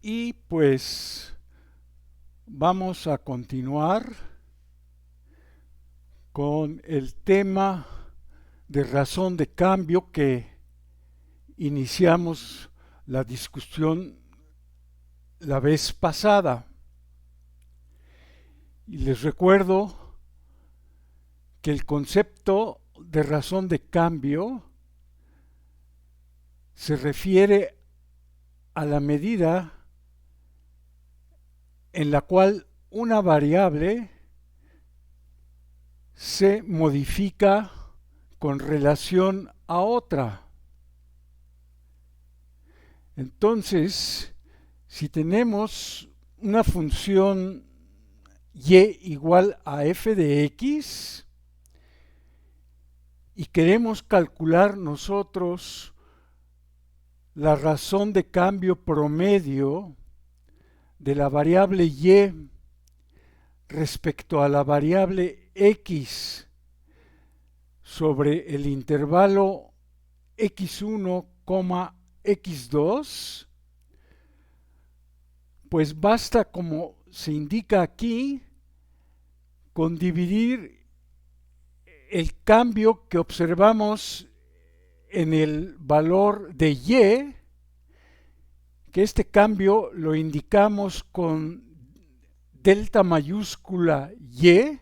Y pues vamos a continuar con el tema de razón de cambio que iniciamos la discusión la vez pasada. Y les recuerdo que el concepto de razón de cambio se refiere a la medida en la cual una variable se modifica con relación a otra. Entonces, si tenemos una función y igual a f de x y queremos calcular nosotros la razón de cambio promedio de la variable y respecto a la variable x sobre el intervalo x1, x2, pues basta, como se indica aquí, con dividir el cambio que observamos en el valor de y, que este cambio lo indicamos con delta mayúscula y,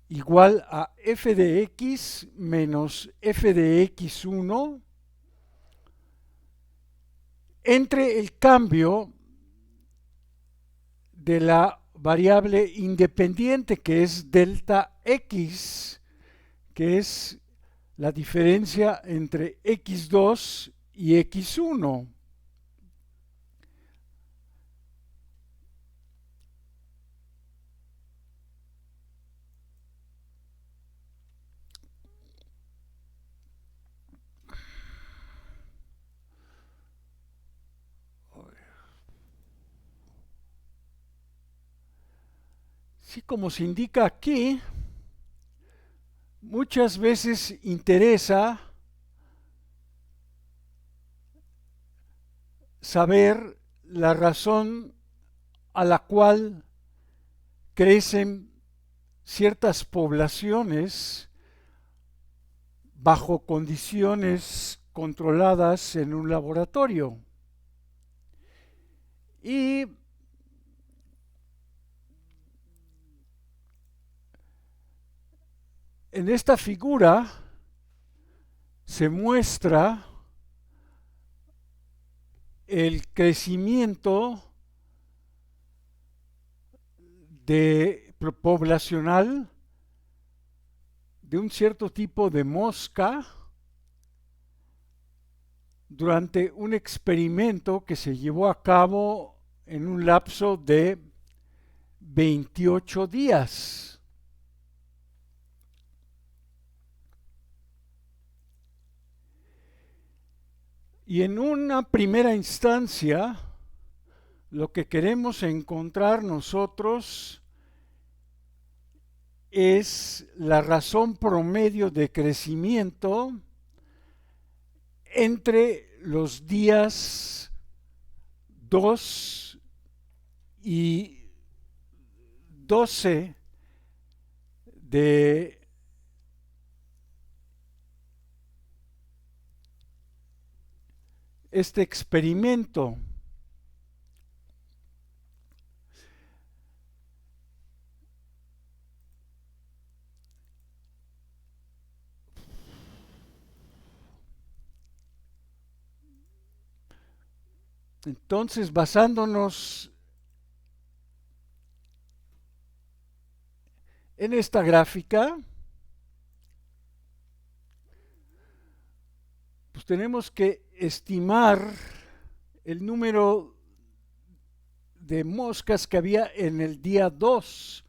igual a f de x menos f de x1, entre el cambio de la variable independiente, que es delta x, que es la diferencia entre x2 y x1. Sí, como se indica aquí, muchas veces interesa saber la razón a la cual crecen ciertas poblaciones bajo condiciones controladas en un laboratorio. Y en esta figura se muestra el crecimiento poblacional de un cierto tipo de mosca durante un experimento que se llevó a cabo en un lapso de 28 días. Y en una primera instancia, lo que queremos encontrar nosotros es la razón promedio de crecimiento entre los días 2 y 12 de este experimento. Entonces, basándonos en esta gráfica, pues tenemos que estimar el número de moscas que había en el día 2.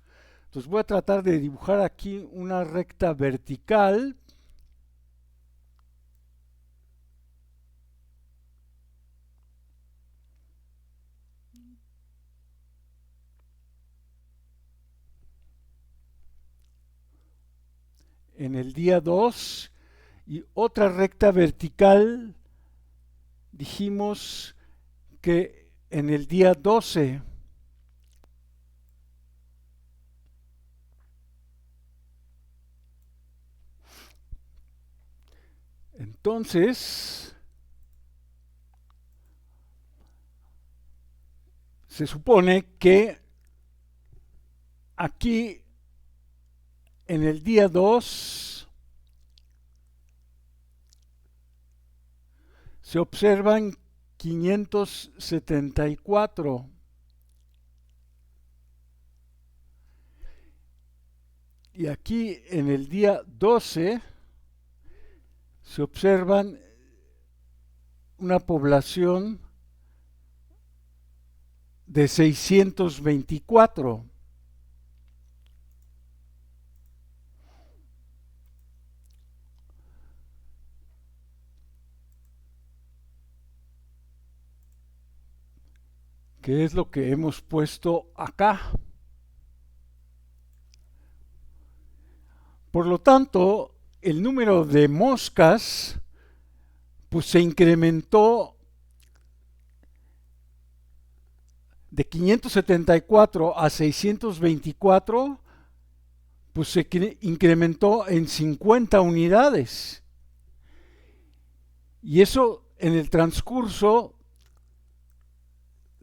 Entonces voy a tratar de dibujar aquí una recta vertical. En el día 2 y otra recta vertical, dijimos que en el día 12 entonces se supone que aquí en el día 2 se observan 574 y aquí en el día 12 se observan una población de 624. Que es lo que hemos puesto acá. Por lo tanto, el número de moscas pues se incrementó de 574 a 624, pues se incrementó en 50 unidades. Y eso en el transcurso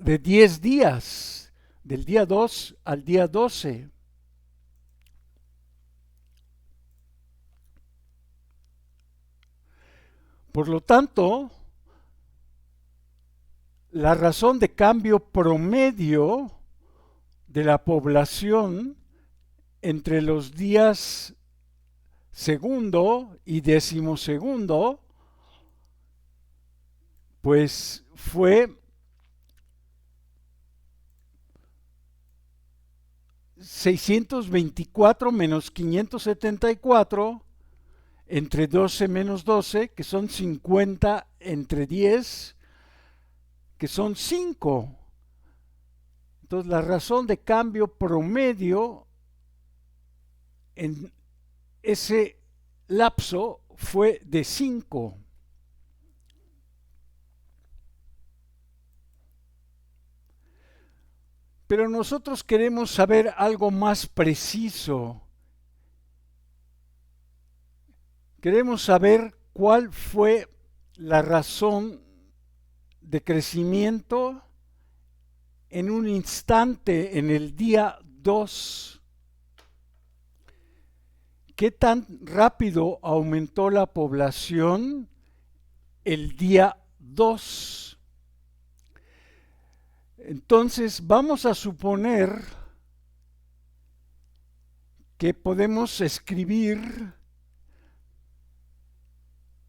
de 10 días, del día 2 al día 12. Por lo tanto, la razón de cambio promedio de la población entre los días segundo y decimosegundo, pues fue 624 menos 574 entre 12 menos 12, que son 50 entre 10, que son 5. Entonces la razón de cambio promedio en ese lapso fue de 5. Pero nosotros queremos saber algo más preciso. Queremos saber cuál fue la razón de crecimiento en un instante en el día 2. ¿Qué tan rápido aumentó la población el día 2? Entonces vamos a suponer que podemos escribir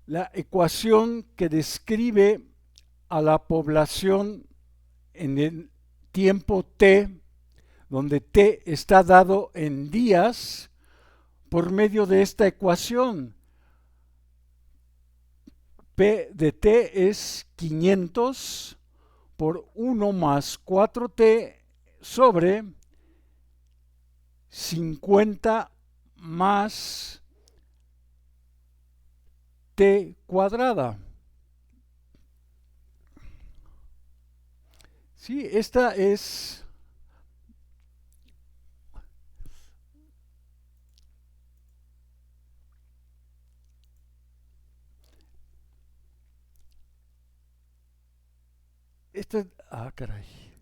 la ecuación que describe a la población en el tiempo t, donde t está dado en días, por medio de esta ecuación. P de t es 500 por 1 más 4t sobre 50 más t cuadrada. Sí, esta es caray.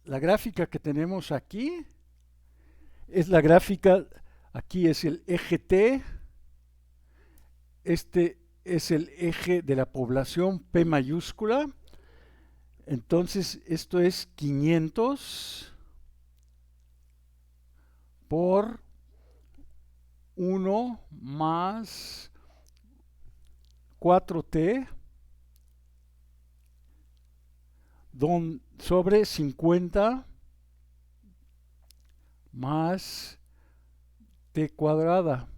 La gráfica que tenemos aquí es la gráfica, aquí es el eje T, este es el eje de la población P mayúscula. Entonces esto es 500 por 1 más 4t sobre 50 más t cuadrada,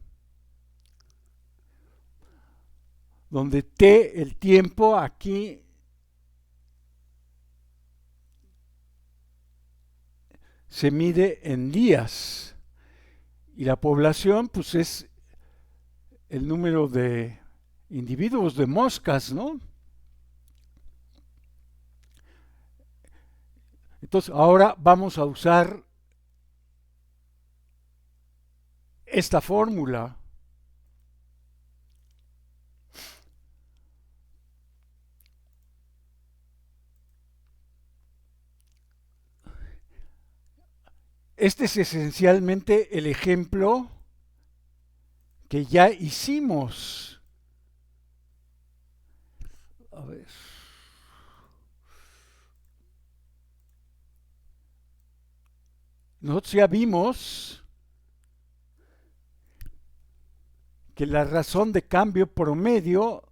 donde t, el tiempo aquí se mide en días y la población pues es el número de individuos de moscas, ¿no? Entonces ahora vamos a usar esta fórmula. Este es esencialmente el ejemplo que ya hicimos. A ver. Nosotros ya vimos que la razón de cambio promedio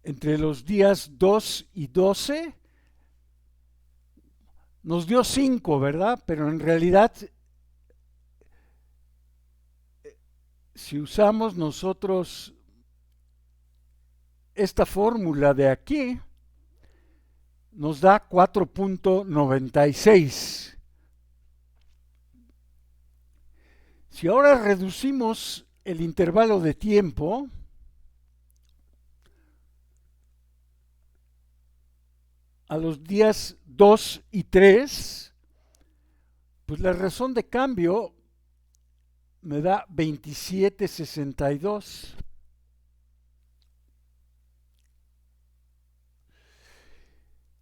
entre los días 2 y 12 nos dio 5, ¿verdad? Pero en realidad, si usamos nosotros esta fórmula de aquí, nos da 4.96. Si ahora reducimos el intervalo de tiempo, a los días 2 y 3, pues la razón de cambio me da 27.62.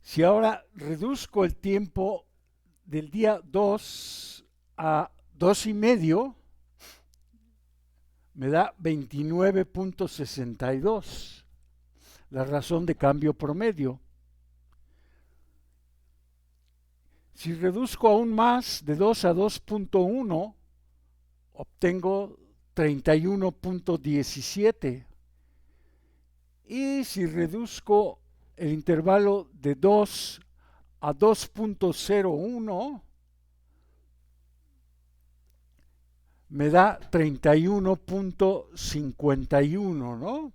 Si ahora reduzco el tiempo del día 2 a 2 y medio, me da 29.62, la razón de cambio promedio. Si reduzco aún más, de 2 a 2.1, obtengo 31.17. Y si reduzco el intervalo de 2 a 2.01, me da 31.51, ¿no?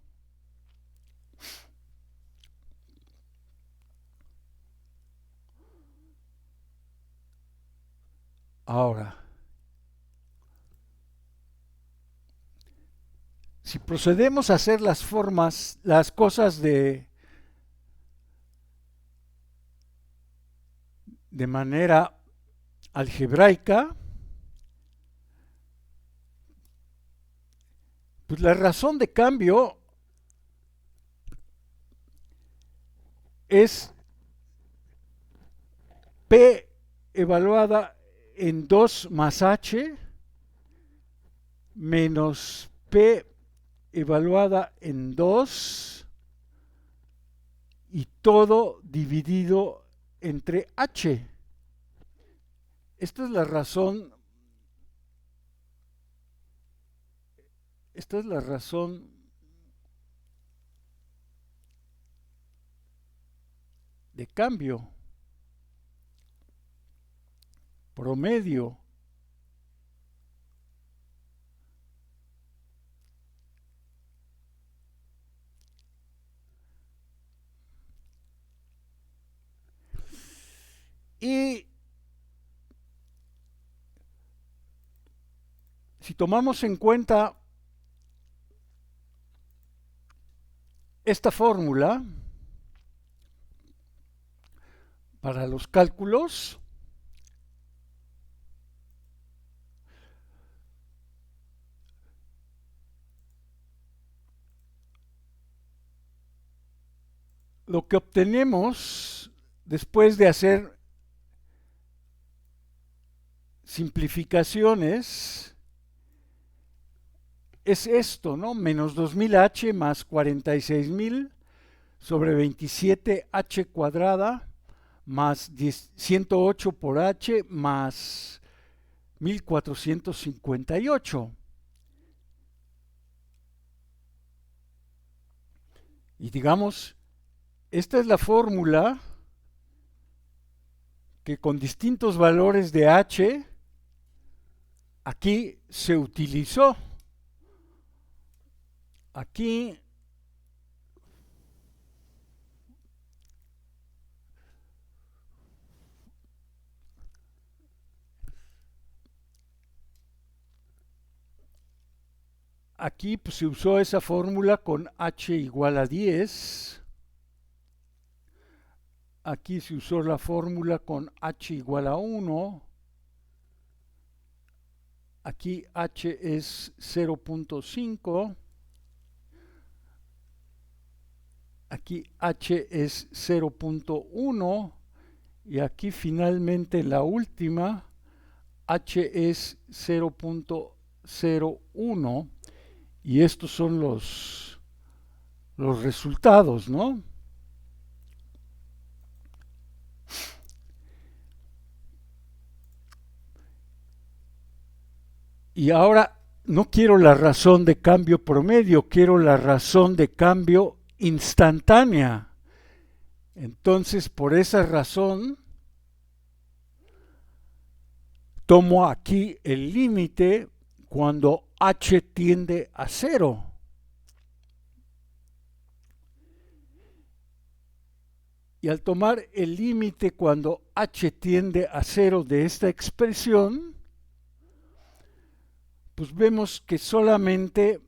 Ahora, si procedemos a hacer las formas, las cosas de manera algebraica, pues la razón de cambio es P evaluada en 2 más H menos P evaluada en 2 y todo dividido entre H. Esta es la razón. Esta es la razón de cambio promedio. Y si tomamos en cuenta esta fórmula para los cálculos, lo que obtenemos después de hacer simplificaciones es esto, ¿no? Menos 2000H más 46.000 sobre 27H cuadrada más 108 por H más 1458. Y digamos, esta es la fórmula que con distintos valores de H aquí se utilizó. Aquí aquí pues, se usó esa fórmula con h igual a 10. Aquí se usó la fórmula con h igual a 1. Aquí h es 0.5. Aquí h es 0.1. Y aquí finalmente la última, h es 0.01. Y estos son los resultados, ¿no? Y ahora no quiero la razón de cambio promedio, quiero la razón de cambio instantánea. Entonces, por esa razón, tomo aquí el límite cuando h tiende a 0. Y al tomar el límite cuando h tiende a 0 de esta expresión, pues vemos que solamente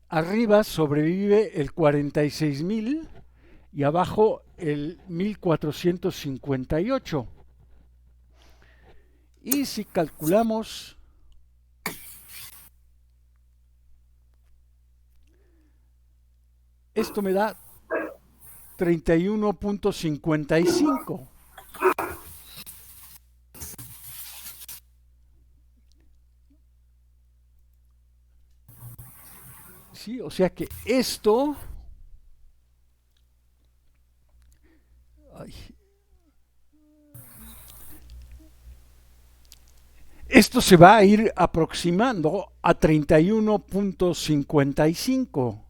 arriba sobrevive el 46.000 y abajo el 1458. Y si calculamos esto me da 31.55. ¿Sí? O sea que esto ay, esto se va a ir aproximando a 31.55.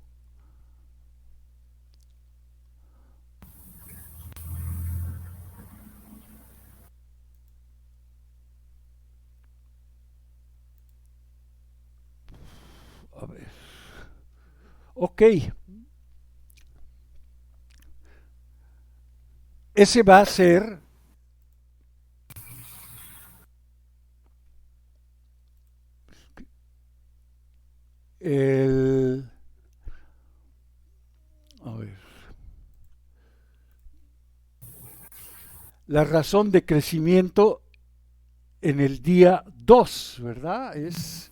A ver. Ok. Ese va a ser el... A ver. La razón de crecimiento en el día 2, ¿verdad? Es...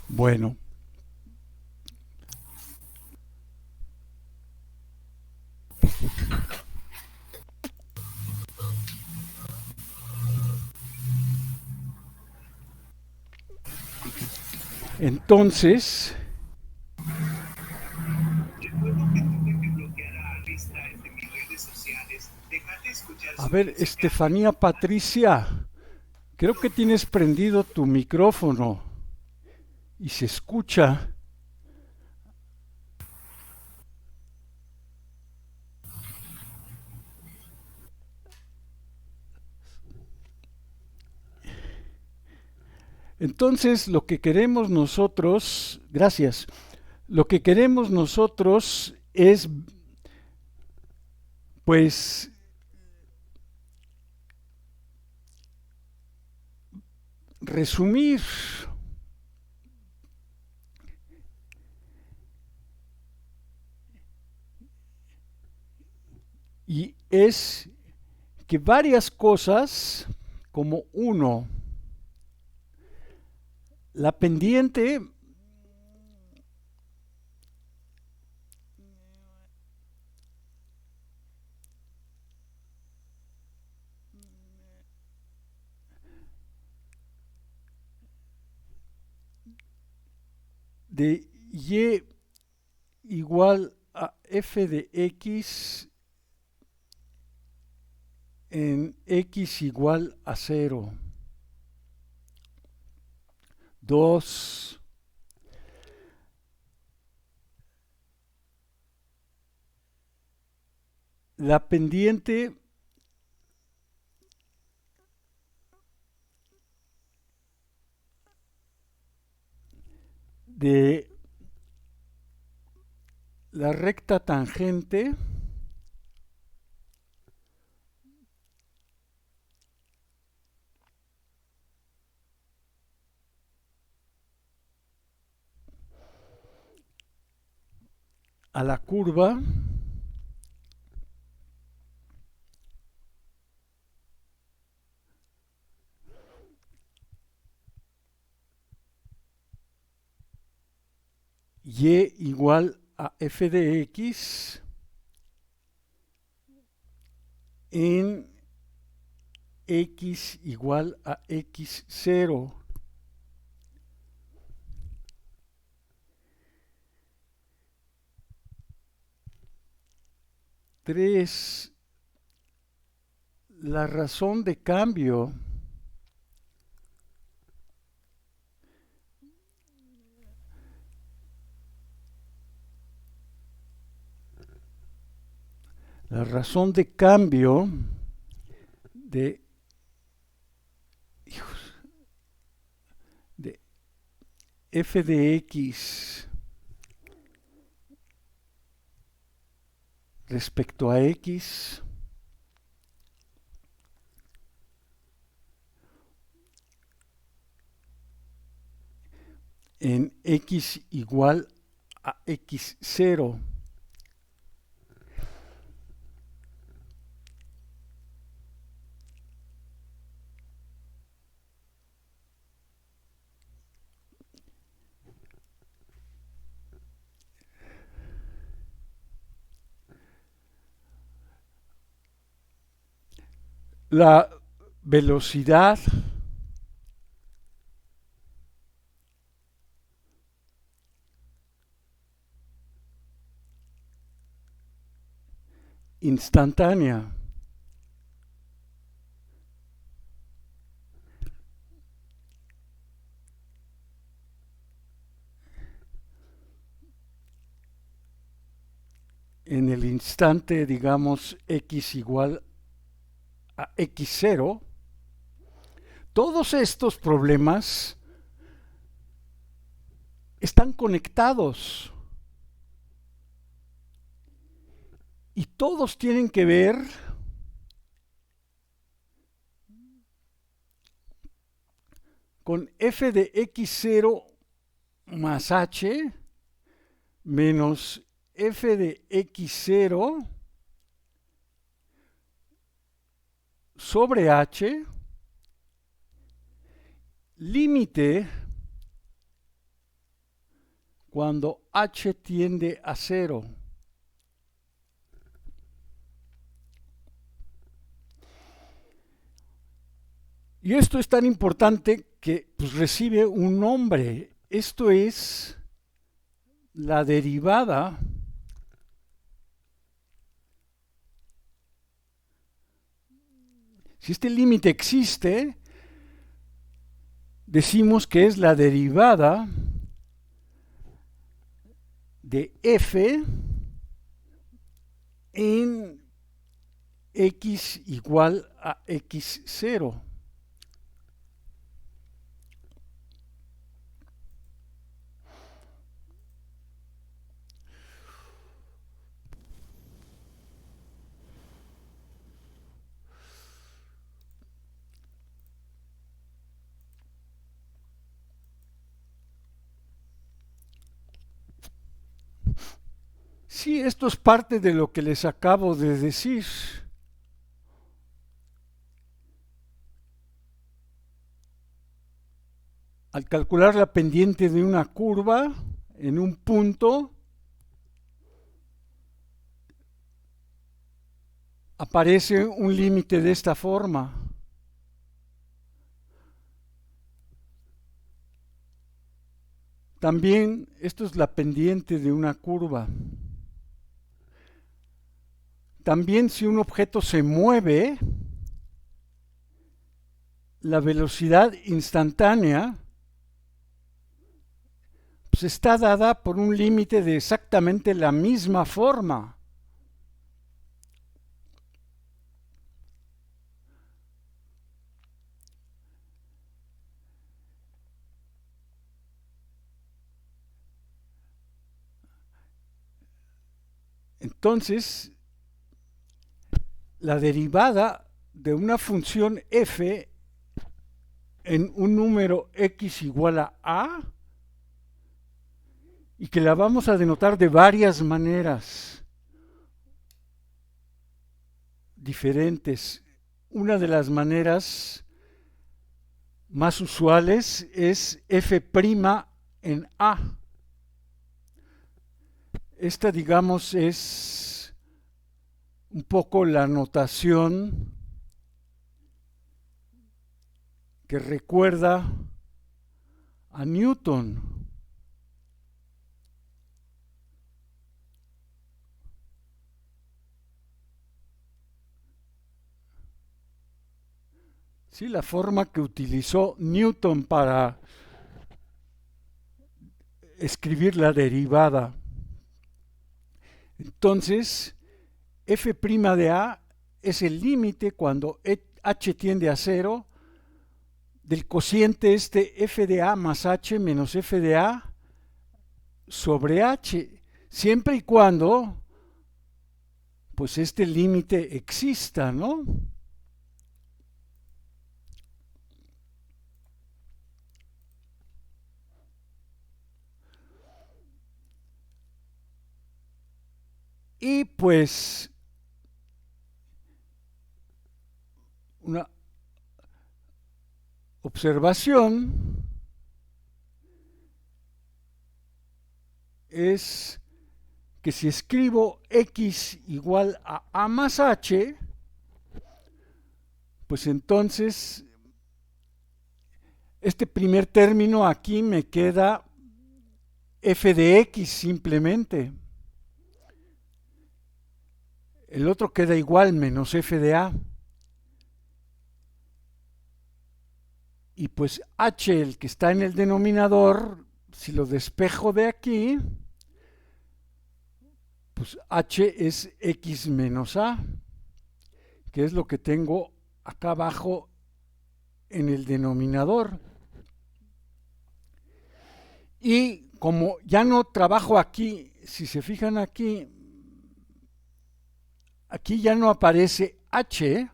Bueno. Entonces... A ver, Estefanía Patricia, creo que tienes prendido tu micrófono y se escucha. Entonces, lo que queremos nosotros, gracias, lo que queremos nosotros es, pues, resumir y es que varias cosas, como uno, la pendiente de y igual a f de x en x igual a 0. 2. La pendiente de la recta tangente a la curva y igual a f de x en x igual a x0. Tres, la razón de cambio de, de f de x respecto a x en x igual a x0 la velocidad instantánea en el instante, digamos, x igual a x0, todos estos problemas están conectados y todos tienen que ver con f de x0 más h menos f de x0 sobre h, límite cuando h tiende a 0. Y esto es tan importante que pues, recibe un nombre. Esto es la derivada si este límite existe, decimos que es la derivada de f en x igual a x0. Sí, esto es parte de lo que les acabo de decir. Al calcular la pendiente de una curva en un punto, aparece un límite de esta forma. También esto es la pendiente de una curva. También si un objeto se mueve, la velocidad instantánea pues está dada por un límite de exactamente la misma forma. Entonces, la derivada de una función f en un número x igual a y que la vamos a denotar de varias maneras diferentes. Una de las maneras más usuales es f' en a. Esta, digamos, es un poco la notación que recuerda a Newton. Sí, la forma que utilizó Newton para escribir la derivada. Entonces, f' de a es el límite cuando h tiende a 0 del cociente f de a más h menos f de a sobre h, siempre y cuando pues este límite exista, ¿no? Y pues una observación es que si escribo x igual a más h, pues entonces este primer término aquí me queda f de x simplemente. El otro queda igual, menos f de a. Y pues h, el que está en el denominador, si lo despejo de aquí, pues h es x menos a, que es lo que tengo acá abajo en el denominador. Y como ya no trabajo aquí, si se fijan aquí, aquí ya no aparece h,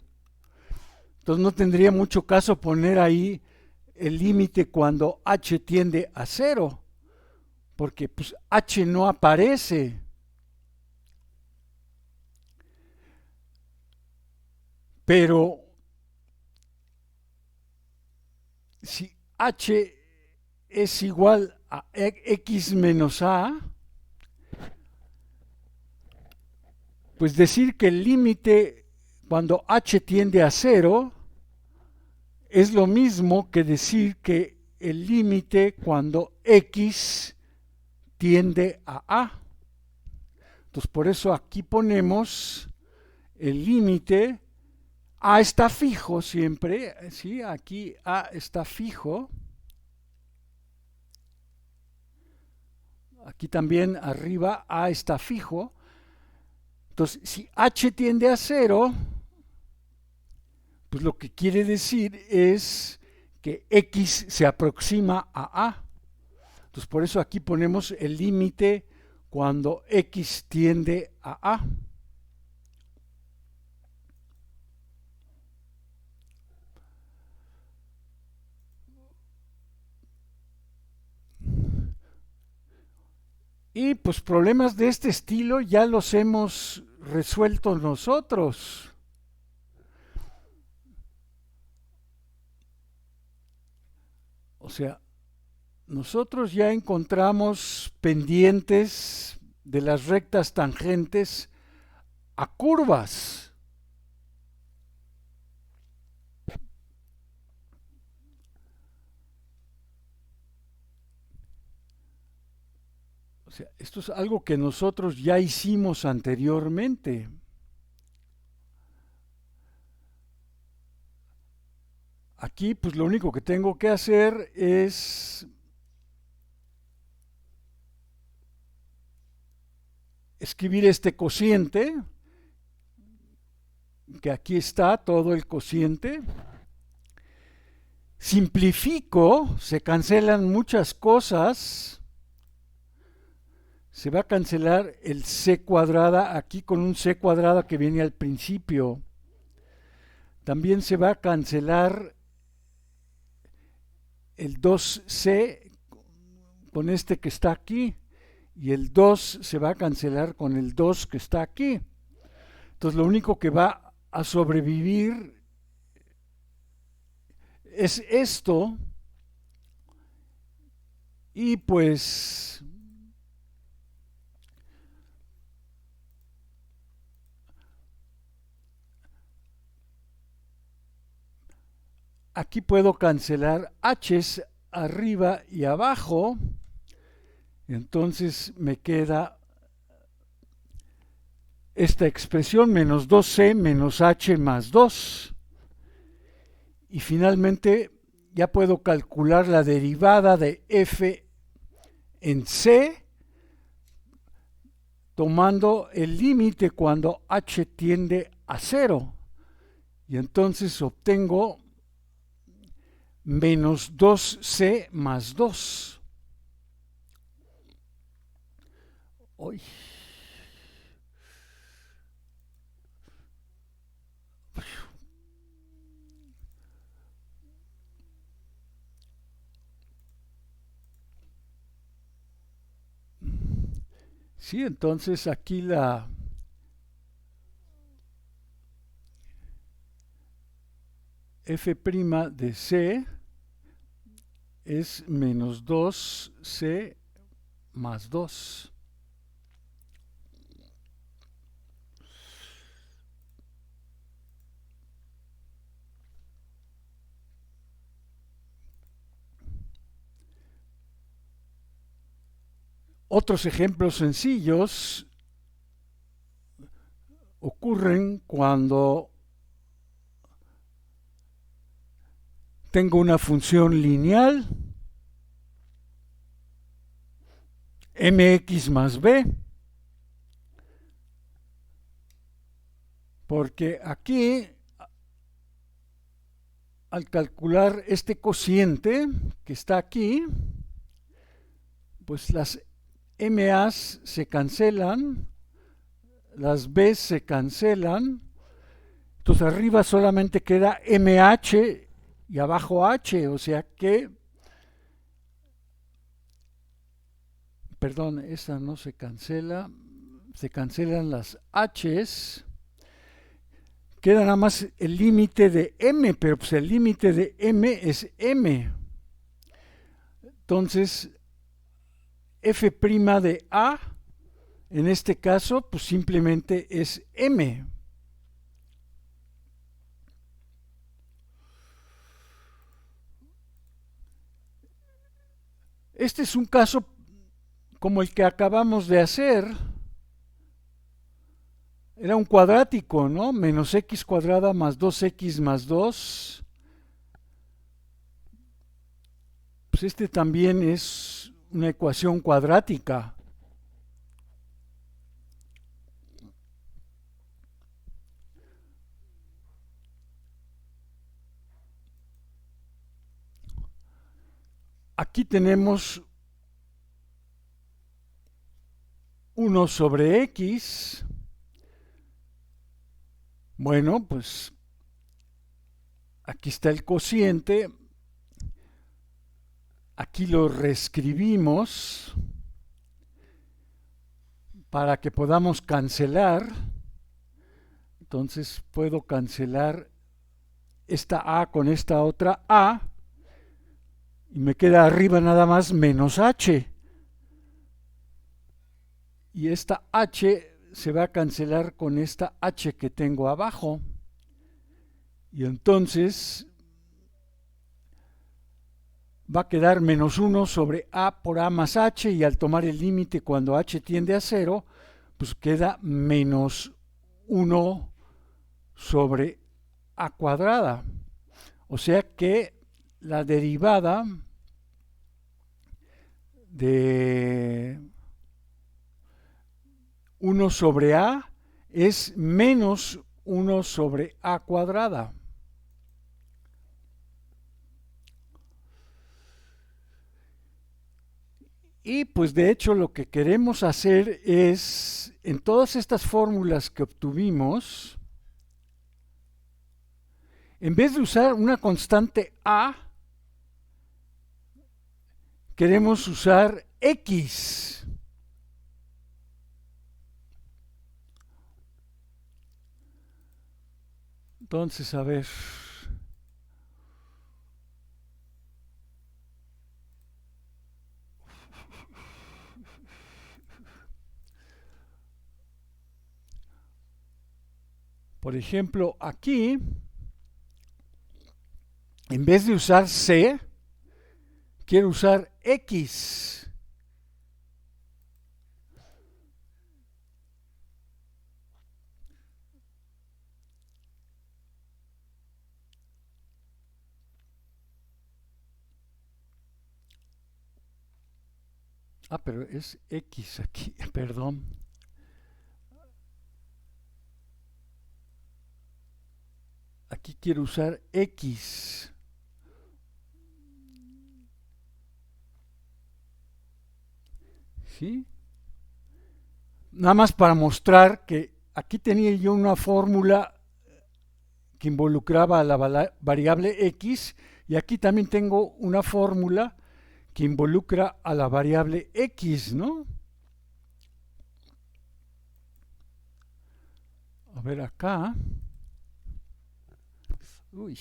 entonces no tendría mucho caso poner ahí el límite cuando h tiende a 0, porque pues h no aparece. Pero si h es igual a x menos a, pues decir que el límite cuando h tiende a 0 es lo mismo que decir que el límite cuando x tiende a a. Entonces por eso aquí ponemos el límite. A está fijo siempre, ¿sí? Aquí a está fijo. Aquí también arriba a está fijo. Entonces, si h tiende a 0, pues lo que quiere decir es que x se aproxima a a. Entonces, por eso aquí ponemos el límite cuando x tiende a a. Y pues problemas de este estilo ya los hemos resuelto nosotros. O sea, nosotros ya encontramos pendientes de las rectas tangentes a curvas. O sea, esto es algo que nosotros ya hicimos anteriormente. Aquí, pues lo único que tengo que hacer es escribir este cociente, que aquí está todo el cociente. Simplifico, se cancelan muchas cosas. se va a cancelar el c cuadrada aquí con un c cuadrada que viene al principio. También se va a cancelar el 2c con este que está aquí, y el 2 se va a cancelar con el 2 que está aquí. Entonces lo único que va a sobrevivir es esto, y pues aquí puedo cancelar h's arriba y abajo. Entonces me queda esta expresión menos 2c menos h más 2. Y finalmente ya puedo calcular la derivada de f en c tomando el límite cuando h tiende a 0. Y entonces obtengo menos 2c más 2. Uy. Sí, entonces aquí la f' de c es menos 2c más 2. Otros ejemplos sencillos ocurren cuando tengo una función lineal mx más b, porque aquí al calcular este cociente que está aquí, pues las MAs se cancelan, las B se cancelan, entonces arriba solamente queda MH y abajo H, o sea que, perdón, esta no se cancela, se cancelan las H's, queda nada más el límite de M, pero pues el límite de M es M. Entonces, f' de A, en este caso, pues simplemente es M. Este es un caso como el que acabamos de hacer. Era un cuadrático, ¿no? Menos x cuadrada más 2x más 2. Pues este también es una ecuación cuadrática. Aquí tenemos 1 sobre x. Bueno, pues aquí está el cociente. Aquí lo reescribimos para que podamos cancelar. Entonces puedo cancelar esta A con esta otra A y me queda arriba nada más menos H. Y esta H se va a cancelar con esta H que tengo abajo. Y entonces va a quedar menos 1 sobre A por A más H, y al tomar el límite cuando H tiende a 0, pues queda menos 1 sobre A cuadrada. O sea que la derivada de 1 sobre A es menos 1 sobre A cuadrada. Y pues de hecho lo que queremos hacer es, en todas estas fórmulas que obtuvimos, en vez de usar una constante A, queremos usar X. Entonces, a ver. Por ejemplo, aquí, en vez de usar C, quiero usar X. Ah, pero es X aquí, perdón. Aquí quiero usar X. ¿Sí? Nada más para mostrar que aquí tenía yo una fórmula que involucraba a la variable X y aquí también tengo una fórmula que involucra a la variable X, ¿no? A ver acá. Uy.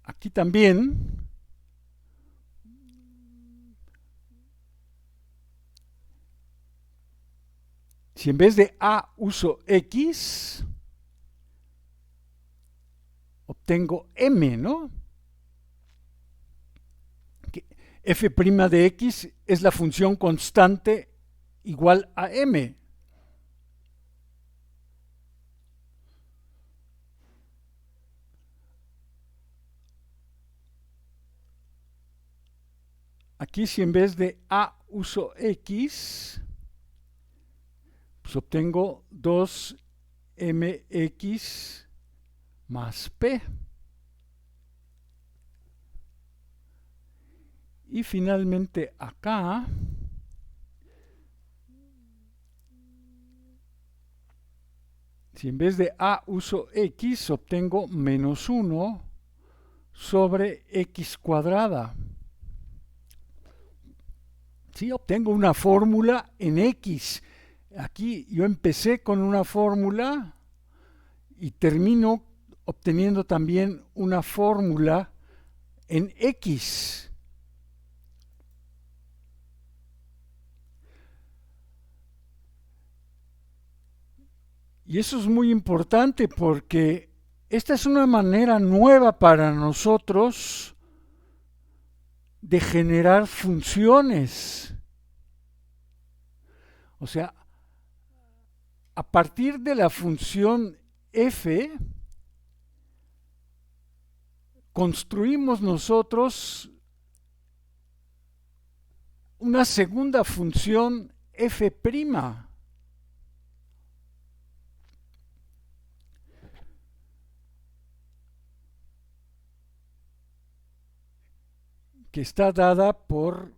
Aquí también. Si en vez de A uso X, obtengo M, ¿no? Que f' de X es la función constante igual a M. Aquí si en vez de A uso X, pues obtengo 2mx más p. Y finalmente acá, si en vez de A uso X, obtengo menos 1 sobre X cuadrada. Sí, obtengo una fórmula en X. Aquí yo empecé con una fórmula y termino obteniendo también una fórmula en X. Y eso es muy importante porque esta es una manera nueva para nosotros de generar funciones. O sea, a partir de la función f, construimos nosotros una segunda función f', que está dada por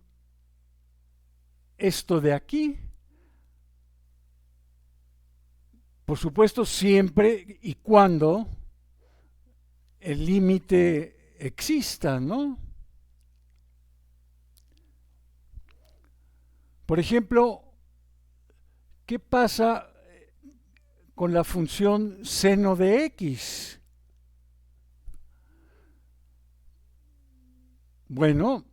esto de aquí. Por supuesto, siempre y cuando el límite exista, ¿no? Por ejemplo, ¿qué pasa con la función seno de x? Bueno,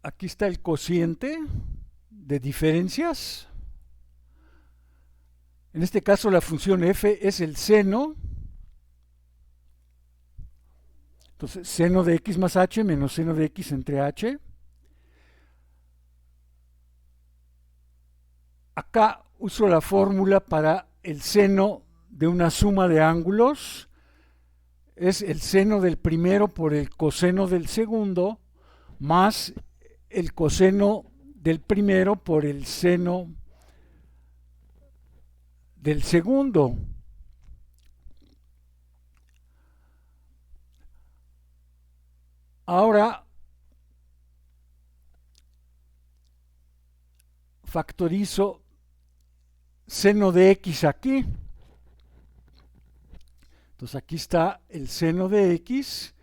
aquí está el cociente de diferencias. En este caso la función f es el seno. Entonces, seno de x más h menos seno de x entre h. Acá uso la fórmula para el seno de una suma de ángulos. Es el seno del primero por el coseno del segundo más el coseno del primero por el seno del segundo. Ahora factorizo seno de x aquí. Entonces aquí está el seno de x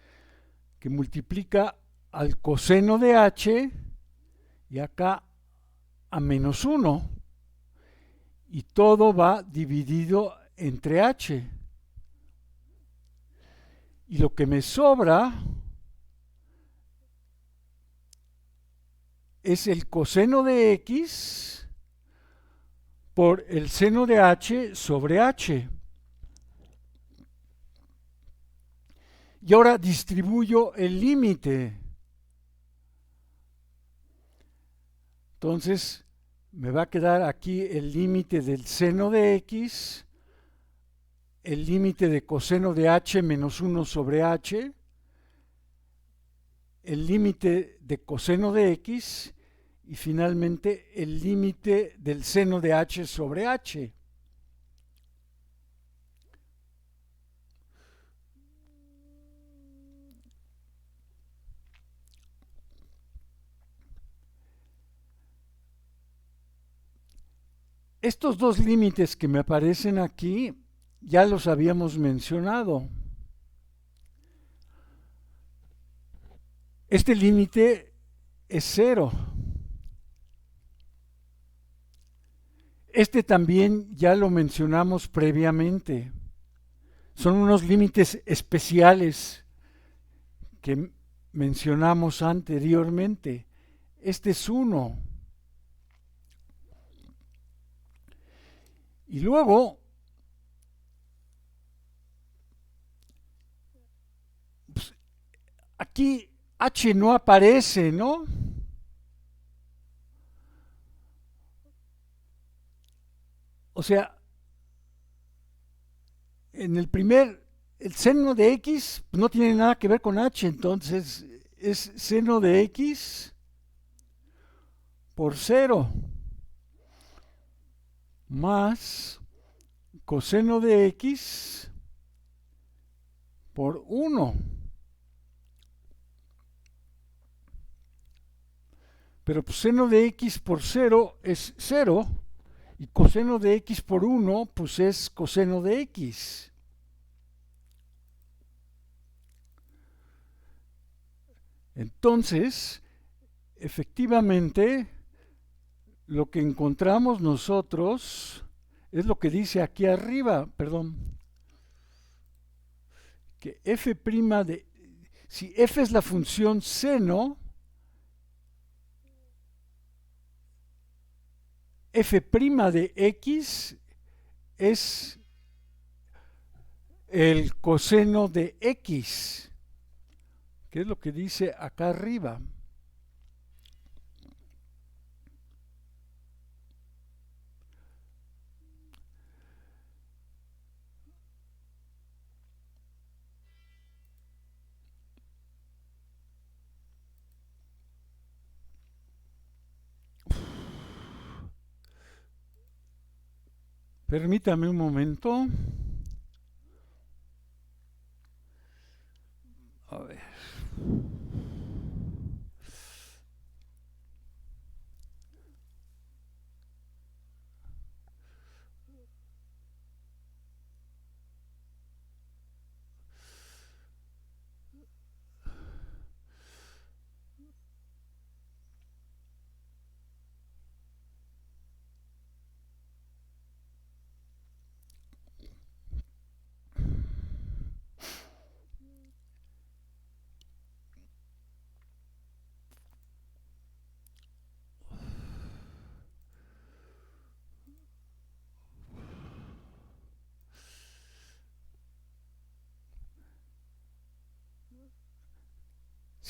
que multiplica al coseno de h y acá a menos 1. Y todo va dividido entre h. Y lo que me sobra es el coseno de x por el seno de h sobre h. Y ahora distribuyo el límite. Entonces me va a quedar aquí el límite del seno de x, el límite de coseno de h menos 1 sobre h, el límite de coseno de x y finalmente el límite del seno de h sobre h. Estos dos límites que me aparecen aquí ya los habíamos mencionado. Este límite es 0. Este también ya lo mencionamos previamente. Son unos límites especiales que mencionamos anteriormente. Este es 1. Y luego, pues, aquí h no aparece, ¿no? O sea, en el seno de x no tiene nada que ver con h, entonces es seno de x por 0 más coseno de x por 1. Pero pues, seno de x por 0 es 0 y coseno de x por 1 pues es coseno de x. Entonces, efectivamente, lo que encontramos nosotros es lo que dice aquí arriba, perdón, que f' de, si f es la función seno, f' de x es el coseno de x, que es lo que dice acá arriba. Permítame un momento. A ver.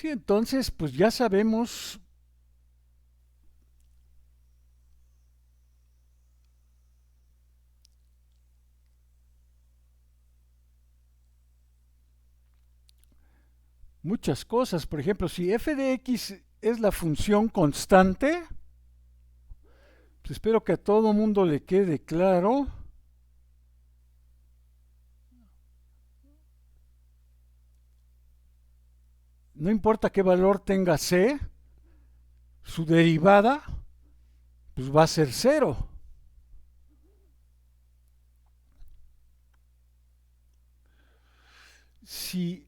Sí, entonces, pues ya sabemos muchas cosas. Por ejemplo, si f de x es la función constante. Pues espero que a todo mundo le quede claro. No importa qué valor tenga c, su derivada pues va a ser cero. Si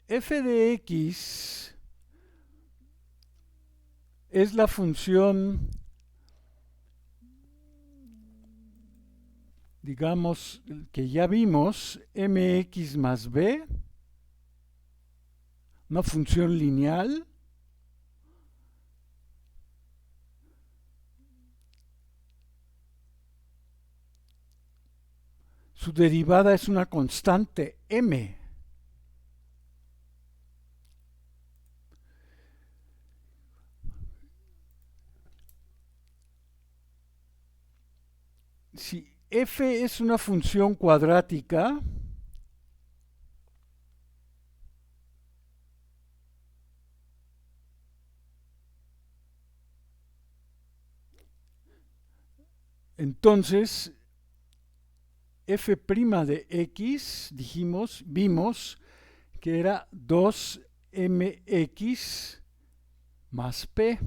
f de x es la función, digamos, que ya vimos, mx más b, una función lineal, su derivada es una constante m. Si f es una función cuadrática, entonces f' de x, vimos que era 2mx más p.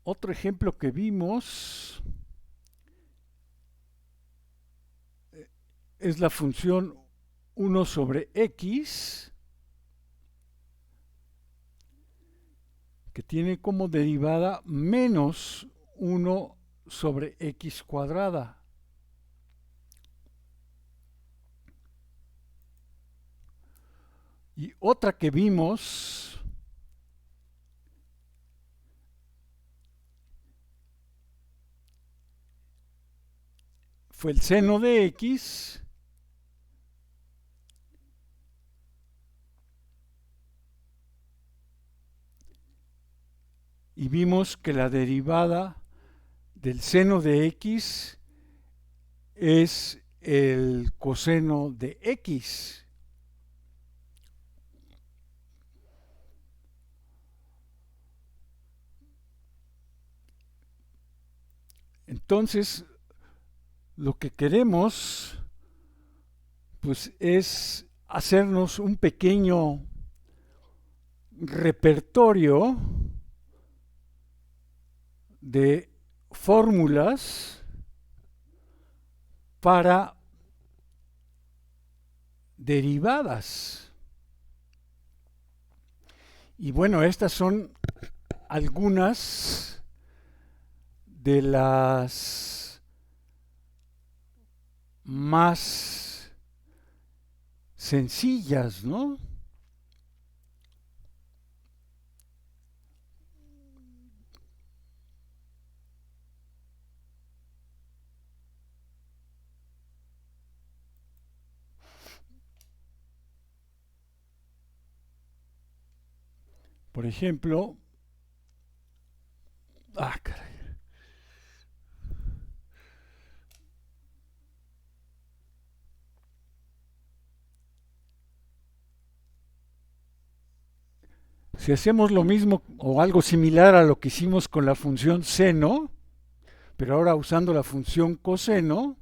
Otro ejemplo que vimos es la función 1 sobre x, que tiene como derivada menos 1 sobre x cuadrada. Y otra que vimos fue el seno de x, y vimos que la derivada del seno de x es el coseno de x. Entonces, lo que queremos pues es hacernos un pequeño repertorio de fórmulas para derivadas. Y bueno, estas son algunas de las más sencillas, ¿no? Por ejemplo, caray. Si hacemos lo mismo o algo similar a lo que hicimos con la función seno, pero ahora usando la función coseno,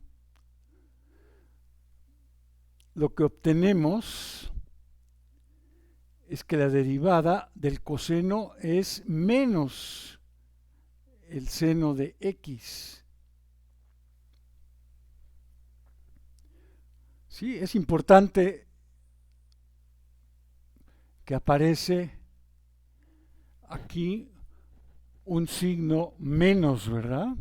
lo que obtenemos es que la derivada del coseno es menos el seno de x. Sí, es importante que aparece aquí un signo menos, ¿verdad?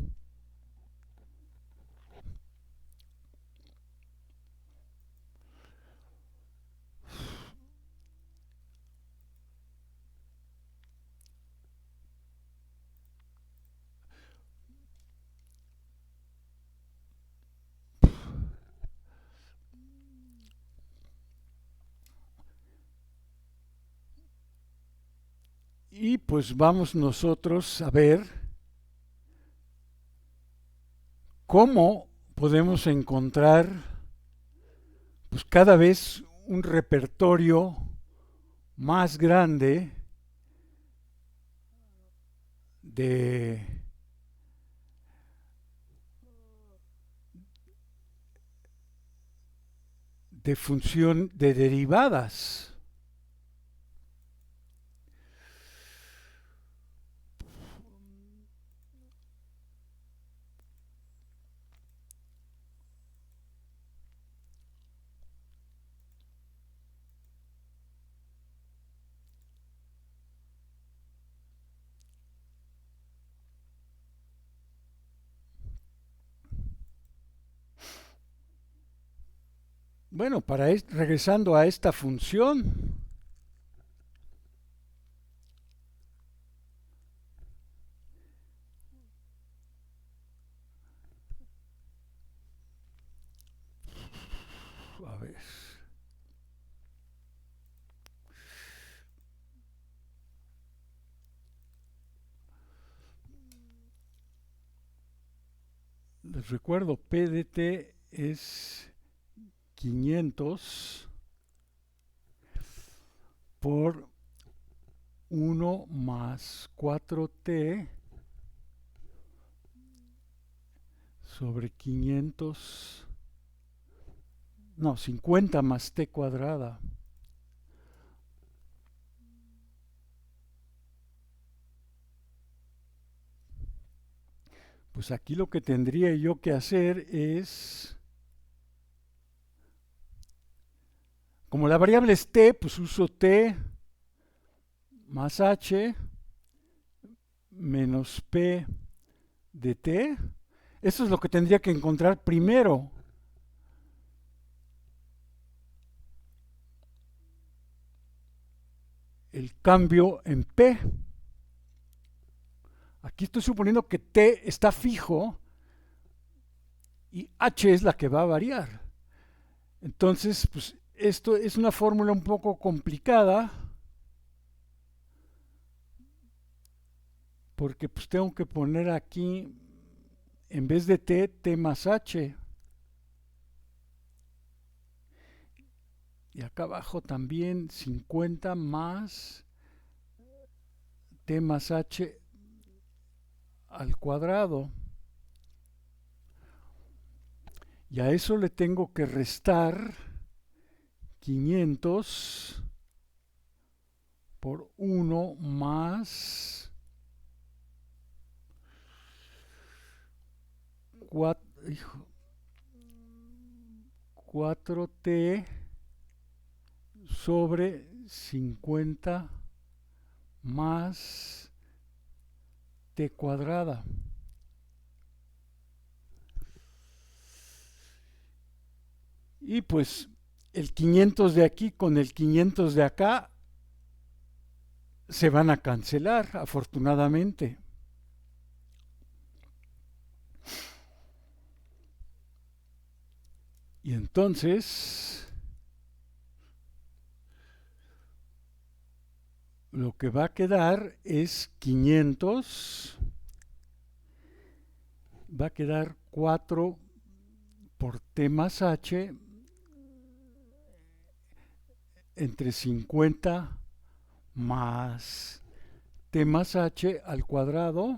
Y pues vamos nosotros a ver cómo podemos encontrar pues cada vez un repertorio más grande de función de derivadas. Bueno, regresando a esta función, a ver, les recuerdo, P de t es 500 por 1 más 4t sobre 500, no, 50 más t cuadrada. Pues aquí lo que tendría yo que hacer es, como la variable es t, pues uso t más h menos p de t. Eso es lo que tendría que encontrar primero. El cambio en p. Aquí estoy suponiendo que t está fijo y h es la que va a variar. Entonces, pues esto es una fórmula un poco complicada porque pues tengo que poner aquí, en vez de t, t más h. Y acá abajo también 50 más t más h al cuadrado. Y a eso le tengo que restar 500 por 1 más 4t sobre 50 más t cuadrada. Y pues el 500 de aquí con el 500 de acá se van a cancelar, afortunadamente. Y entonces lo que va a quedar es 500, va a quedar 4 por t más h entre 50 más t más h al cuadrado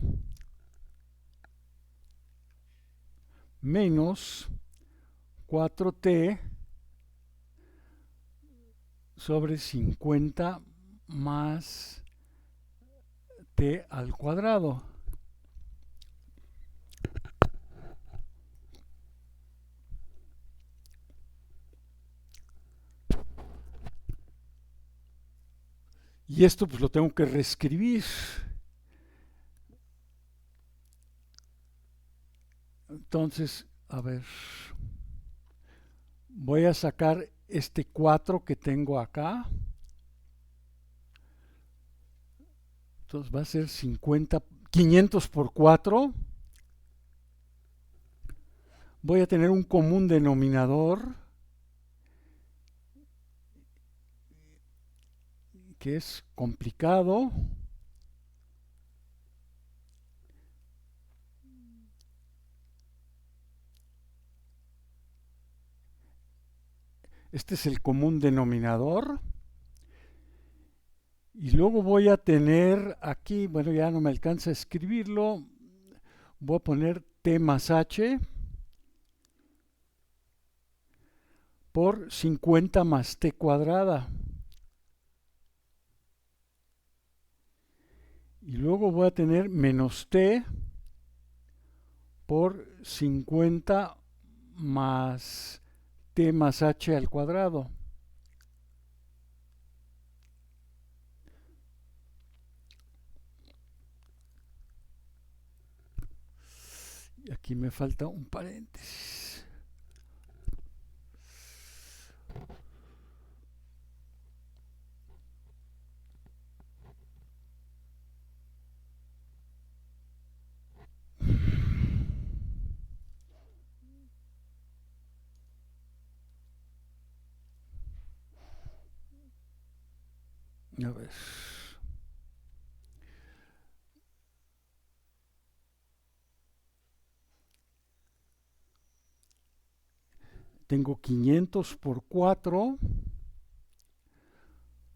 menos 4t sobre 50 más t al cuadrado. Y esto pues lo tengo que reescribir. Entonces, a ver, voy a sacar este 4 que tengo acá. Entonces va a ser 500 por 4. Voy a tener un común denominador que es complicado. Este es el común denominador. Y luego voy a tener aquí, bueno, ya no me alcanza a escribirlo, voy a poner t más h por 50 más t cuadrada. Y luego voy a tener menos t por 50 más t más h al cuadrado. Y aquí me falta un paréntesis. A ver. Tengo 500 por 4.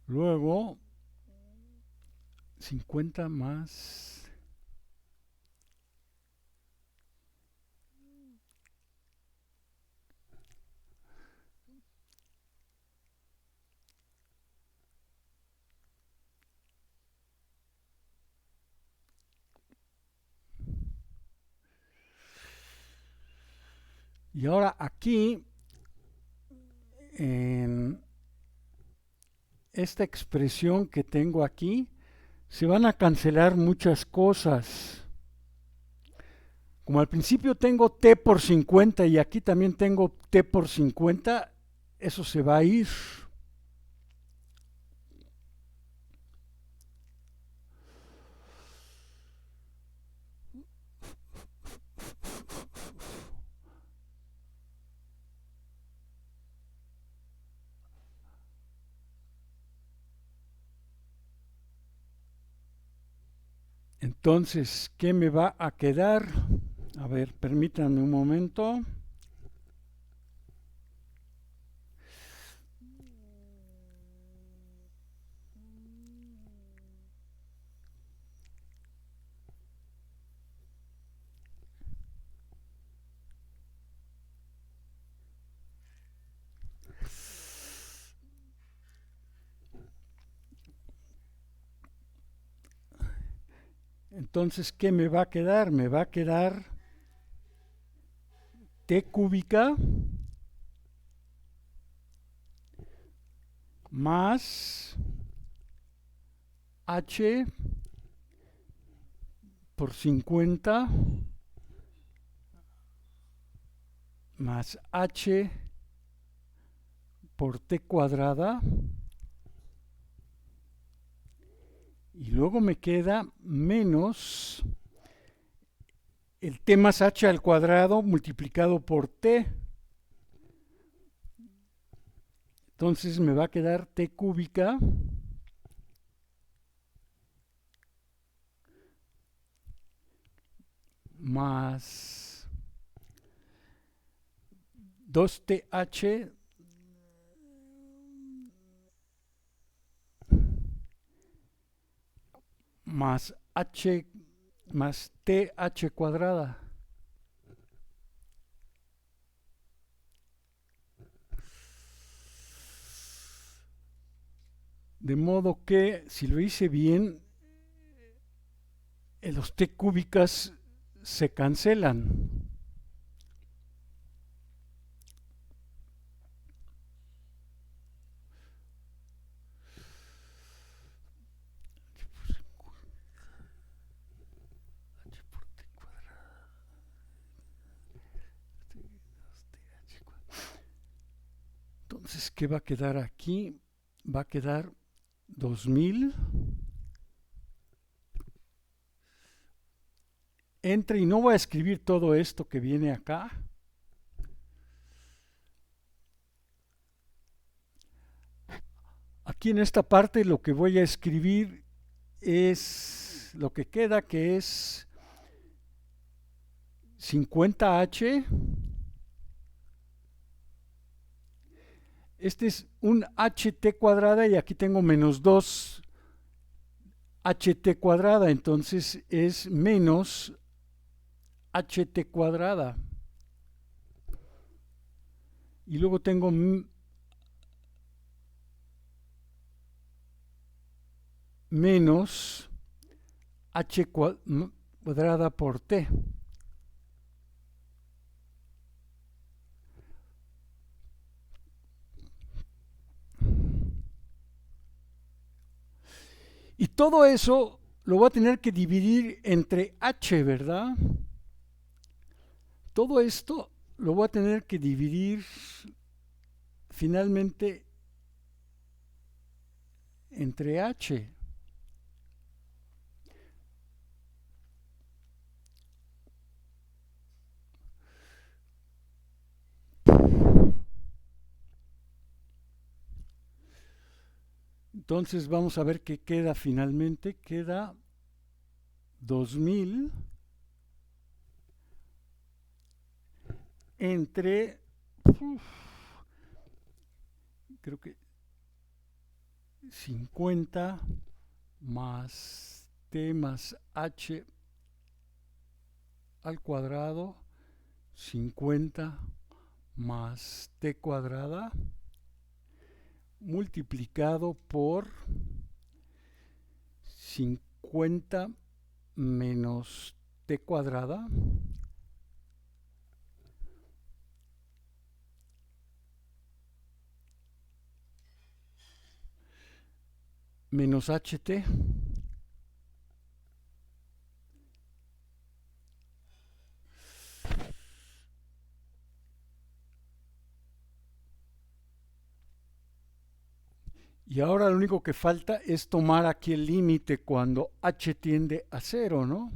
Luego 50 más... Y ahora aquí, en esta expresión que tengo aquí, se van a cancelar muchas cosas. Como al principio tengo t por 50 y aquí también tengo t por 50, eso se va a ir. Entonces, ¿qué me va a quedar? A ver, permítanme un momento. Entonces, ¿qué me va a quedar? Me va a quedar t cúbica más h por 50 más h por t cuadrada. Y luego me queda menos el t más h al cuadrado multiplicado por t. Entonces me va a quedar t cúbica más 2th más h más th cuadrada. De modo que, si lo hice bien, los t cúbicas se cancelan. Entonces, ¿qué va a quedar aquí? Va a quedar 2000 entre, y no voy a escribir todo esto que viene acá. Aquí en esta parte lo que voy a escribir es lo que queda, que es 50h Este es un ht cuadrada y aquí tengo menos 2 ht cuadrada, entonces es menos ht cuadrada. Y luego tengo menos h cuadrada por t. Y todo eso lo voy a tener que dividir entre h, ¿verdad? Todo esto lo voy a tener que dividir finalmente entre h. Entonces vamos a ver qué queda finalmente. Queda 2000 entre, creo que 50 más t más h al cuadrado, 50 más t cuadrada, multiplicado por 50 menos t cuadrada, menos ht, y ahora lo único que falta es tomar aquí el límite cuando h tiende a 0, ¿no?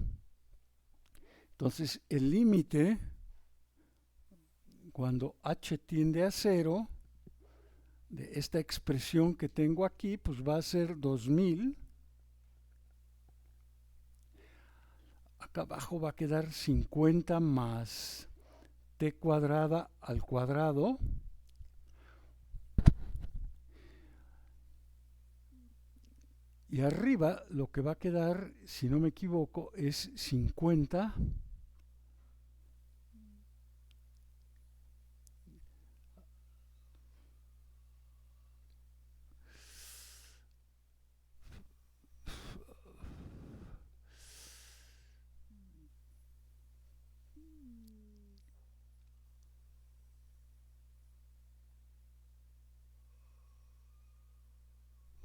Entonces el límite cuando h tiende a 0 de esta expresión que tengo aquí, pues va a ser 2000. Acá abajo va a quedar 50 más t cuadrada al cuadrado. Y arriba lo que va a quedar, si no me equivoco, es 50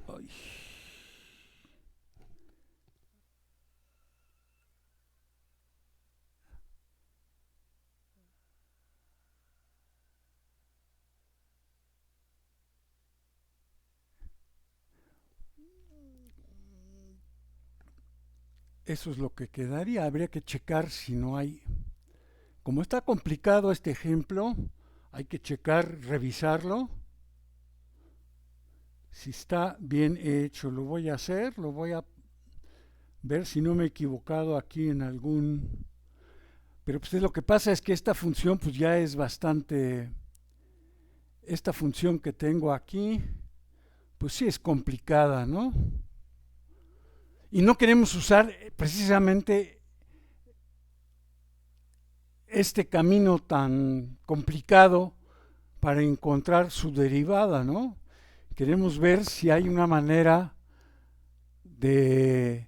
ay, eso es lo que quedaría. Habría que checar si no hay. Como está complicado este ejemplo, hay que checar, revisarlo. Si está bien hecho, lo voy a hacer, lo voy a ver si no me he equivocado aquí en algún. Pero pues lo que pasa es que esta función pues ya es bastante. Esta función que tengo aquí, pues sí es complicada, ¿no? Y no queremos usar precisamente este camino tan complicado para encontrar su derivada, ¿no? Queremos ver si hay una manera de,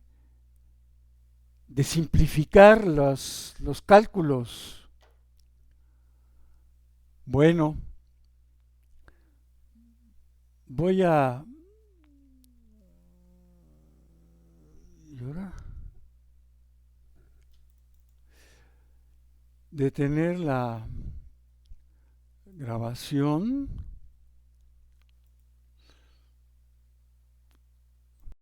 de simplificar los cálculos. Bueno, voy a... ¿Y ahora? Detener la grabación.